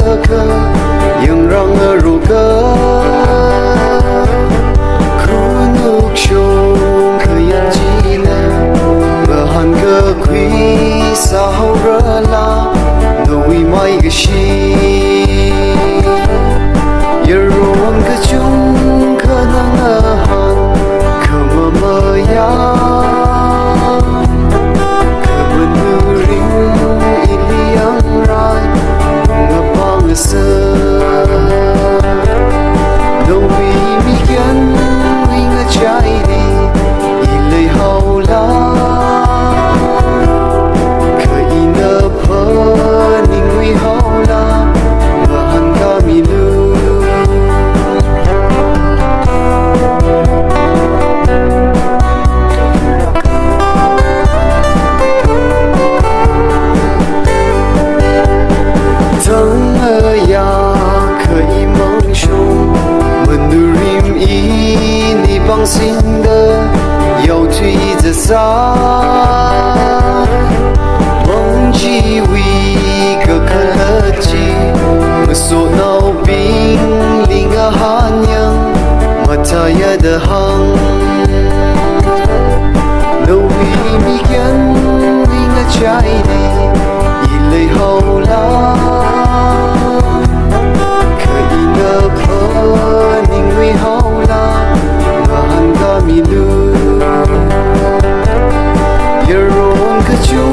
ka yang rang ru ka kunuk shong khayan ji la bahan ka khui sa ho ra la noi mai ga shi yeron ka chung ka nang han khama ma ya sinh的要推着啥梦记为个可乐记我所闹冰零个寒阳mata ya的行路为米干零个trái đi一类好啦可以那破宁为好啦milu yeron ka chu